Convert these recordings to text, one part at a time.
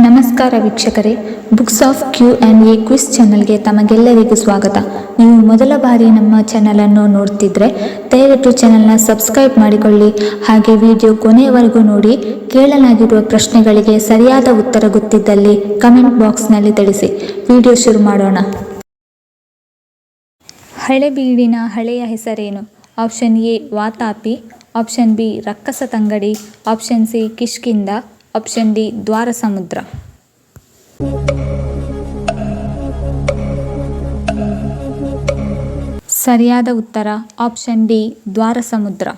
ನಮಸ್ಕಾರ ವೀಕ್ಷಕರೇ, books of Q&A quiz ಚಾನಲ್ಗೆ ತಮಗೆಲ್ಲರಿಗೂ ಸ್ವಾಗತ. ನೀವು ಮೊದಲ ಬಾರಿ ನಮ್ಮ ಚಾನಲನ್ನು ನೋಡ್ತಿದ್ರೆ ದಯವಿಟ್ಟು ಚಾನಲ್ನ ಸಬ್ಸ್ಕ್ರೈಬ್ ಮಾಡಿಕೊಳ್ಳಿ. ಹಾಗೆ ವಿಡಿಯೋ ಕೊನೆಯವರೆಗೂ ನೋಡಿ. ಕೇಳಲಾಗಿರುವ ಪ್ರಶ್ನೆಗಳಿಗೆ ಸರಿಯಾದ ಉತ್ತರ ಗೊತ್ತಿದ್ದಲ್ಲಿ ಕಮೆಂಟ್ ಬಾಕ್ಸ್ನಲ್ಲಿ ತಿಳಿಸಿ. ವಿಡಿಯೋ ಶುರು ಮಾಡೋಣ. ಹಳೆಬೀಡಿನ ಹಳೆಯ ಹೆಸರೇನು? Option A Vatapi, option B Rakkasa Tangadi, option C Kishkindha, option D Dwara Samudra. ಸರಿಯಾದ ಉತ್ತರ ಆಪ್ಷನ್ ಡಿ ದ್ವಾರ ಸಮುದ್ರ.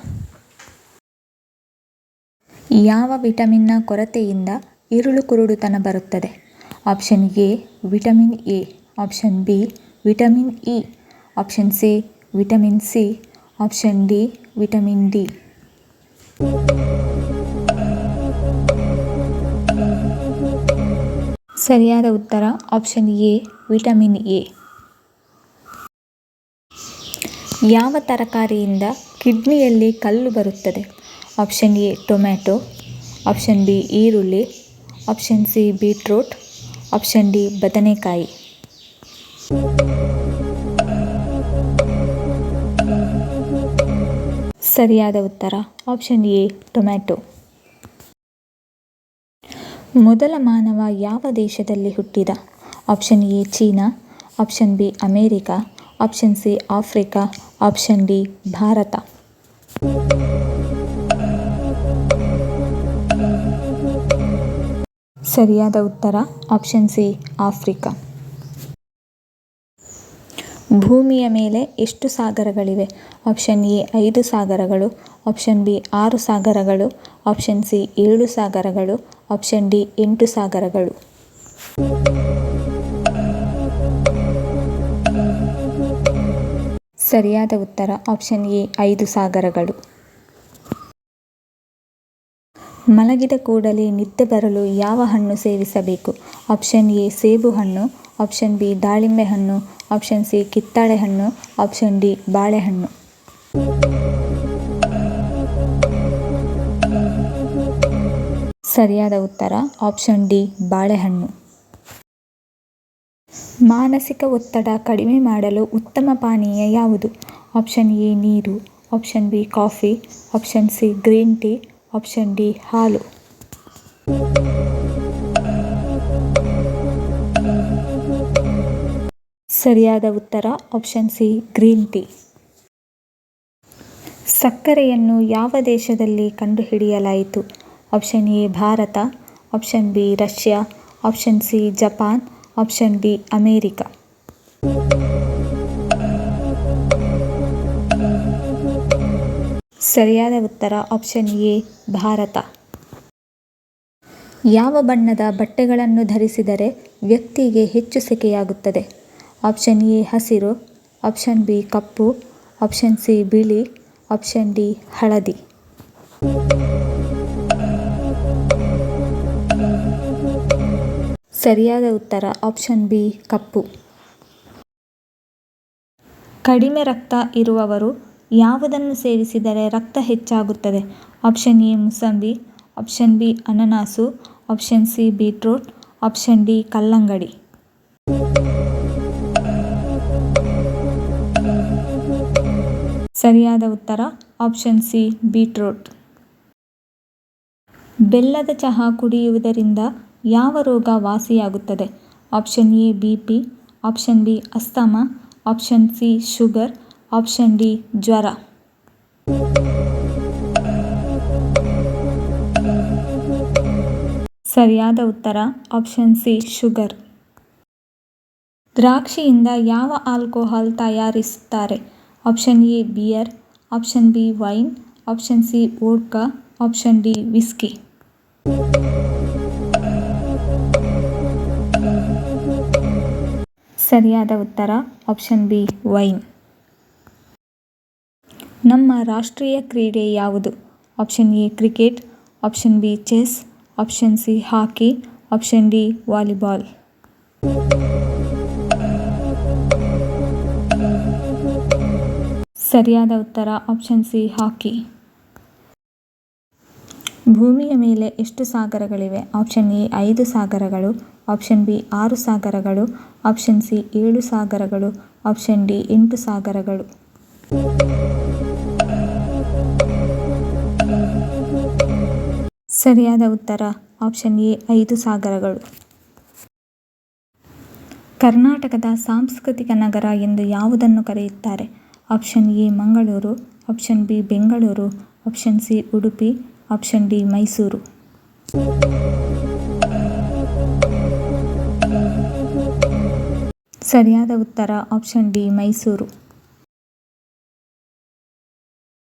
ಯಾವ ವಿಟಮಿನ್ನ ಕೊರತೆಯಿಂದ ಇರುಳು ಕುರುಡುತನ ಬರುತ್ತದೆ? Option A vitamin A, option B vitamin E, option C vitamin C, option D vitamin D. ಸರಿಯಾದ ಉತ್ತರ ಆಪ್ಷನ್ ಎ ವಿಟಮಿನ್ ಎ. ಯಾವ ತರಕಾರಿಯಿಂದ ಕಿಡ್ನಿಯಲ್ಲಿ ಕಲ್ಲು ಬರುತ್ತದೆ? Option A tomato, option B ಈರುಳ್ಳಿ, option C beetroot, option D ಬದನೆಕಾಯಿ. ಸರಿಯಾದ ಉತ್ತರ ಆಪ್ಷನ್ ಎ ಟೊಮ್ಯಾಟೊ. ಮೊದಲ ಮಾನವ ಯಾವ ದೇಶದಲ್ಲಿ ಹುಟ್ಟಿದ? Option A China, option B America, option C Africa, option D Bharat. ಸರಿಯಾದ ಉತ್ತರ ಆಪ್ಷನ್ ಸಿ ಆಫ್ರಿಕಾ. ಭೂಮಿಯ ಮೇಲೆ ಎಷ್ಟು ಸಾಗರಗಳಿವೆ? ಆಪ್ಷನ್ ಎ 5 ಸಾಗರಗಳು, ಆಪ್ಷನ್ ಬಿ 6 ಸಾಗರಗಳು, ಆಪ್ಷನ್ ಸಿ 7 ಸಾಗರಗಳು, ಆಪ್ಷನ್ ಡಿ 8 ಸಾಗರಗಳು. ಸರಿಯಾದ ಉತ್ತರ ಆಪ್ಷನ್ ಎ 5 ಸಾಗರಗಳು. ಮಲಗಿದ ಕೂಡಲೇ ನಿದ್ದೆ ಬರಲು ಯಾವ ಹಣ್ಣು ಸೇವಿಸಬೇಕು? ಆಪ್ಷನ್ ಎ ಸೇಬು ಹಣ್ಣು, ಆಪ್ಷನ್ ಬಿ ದಾಳಿಂಬೆ ಹಣ್ಣು, ಆಪ್ಷನ್ ಸಿ ಕಿತ್ತಳೆ ಹಣ್ಣು, ಆಪ್ಷನ್ ಡಿ ಬಾಳೆಹಣ್ಣು. ಸರಿಯಾದ ಉತ್ತರ ಆಪ್ಷನ್ ಡಿ ಬಾಳೆಹಣ್ಣು. ಮಾನಸಿಕ ಒತ್ತಡ ಕಡಿಮೆ ಮಾಡಲು ಉತ್ತಮ ಪಾನೀಯ ಯಾವುದು? ಆಪ್ಷನ್ ಎ ನೀರು, option B coffee, option C green tea, option D ಹಾಲು. ಸರಿಯಾದ ಉತ್ತರ ಆಪ್ಷನ್ ಸಿ ಗ್ರೀನ್ ಟೀ. ಸಕ್ಕರೆಯನ್ನು ಯಾವ ದೇಶದಲ್ಲಿ ಕಂಡುಹಿಡಿಯಲಾಯಿತು? Option A Bharat, option B Russia, option C Japan, option D America. ಸರಿಯಾದ ಉತ್ತರ ಆಪ್ಷನ್ ಎ ಭಾರತ. ಯಾವ ಬಣ್ಣದ ಬಟ್ಟೆಗಳನ್ನು ಧರಿಸಿದರೆ ವ್ಯಕ್ತಿಗೆ ಹೆಚ್ಚು ಸೆಕೆಯಾಗುತ್ತದೆ? ಆಪ್ಷನ್ ಎ ಹಸಿರು, option B cup, option C ಬಿಳಿ, ಆಪ್ಷನ್ ಡಿ ಹಳದಿ. ಸರಿಯಾದ ಉತ್ತರ ಆಪ್ಷನ್ ಬಿ ಕಪ್ಪು. ಕಡಿಮೆ ರಕ್ತ ಇರುವವರು ಯಾವುದನ್ನು ಸೇವಿಸಿದರೆ ರಕ್ತ ಹೆಚ್ಚಾಗುತ್ತದೆ? Option A mosambi, option B ಅನನಾಸು, option C beetroot, option D ಕಲ್ಲಂಗಡಿ. ಸರಿಯಾದ ಉತ್ತರ ಆಪ್ಷನ್ ಸಿ ಬೀಟ್ರೂಟ್. ಬೆಲ್ಲದ ಚಹಾ ಕುಡಿಯುವುದರಿಂದ ಯಾವ ರೋಗ ವಾಸಿಯಾಗುತ್ತದೆ? Option A BP, option B asthma, option C sugar, option D ಜ್ವರ. ಸರಿಯಾದ ಉತ್ತರ ಆಪ್ಷನ್ ಸಿ ಶುಗರ್. ದ್ರಾಕ್ಷಿಯಿಂದ ಯಾವ ಆಲ್ಕೋಹಾಲ್ ತಯಾರಿಸುತ್ತಾರೆ? Option A beer, option B wine, option C vodka, option D whisky. ಸರಿಯಾದ ಉತ್ತರ ಆಪ್ಷನ್ ಬಿ ವೈನ್. ನಮ್ಮ ರಾಷ್ಟ್ರೀಯ ಕ್ರೀಡೆ ಯಾವುದು? Option A cricket, option B chess, option C hockey, option D volleyball. ಸರಿಯಾದ ಉತ್ತರ ಆಪ್ಷನ್ ಸಿ ಹಾಕಿ. ಭೂಮಿಯ ಮೇಲೆ ಎಷ್ಟು ಸಾಗರಗಳಿವೆ? ಆಪ್ಷನ್ ಎ 5 ಸಾಗರಗಳು, ಆಪ್ಷನ್ ಬಿ 6 ಸಾಗರಗಳು, ಆಪ್ಷನ್ ಸಿ 7 ಸಾಗರಗಳು, ಆಪ್ಷನ್ ಡಿ 8 ಸಾಗರಗಳು. ಸರಿಯಾದ ಉತ್ತರ ಆಪ್ಷನ್ ಎ 5 ಸಾಗರಗಳು. ಕರ್ನಾಟಕದ ಸಾಂಸ್ಕೃತಿಕ ನಗರ ಎಂದು ಯಾವುದನ್ನು ಕರೆಯುತ್ತಾರೆ? Option A Mangaluru, option B Bengaluru, option C Udupi, option D Mysuru. ಸರಿಯಾದ ಉತ್ತರ ಆಪ್ಷನ್ ಡಿ ಮೈಸೂರು.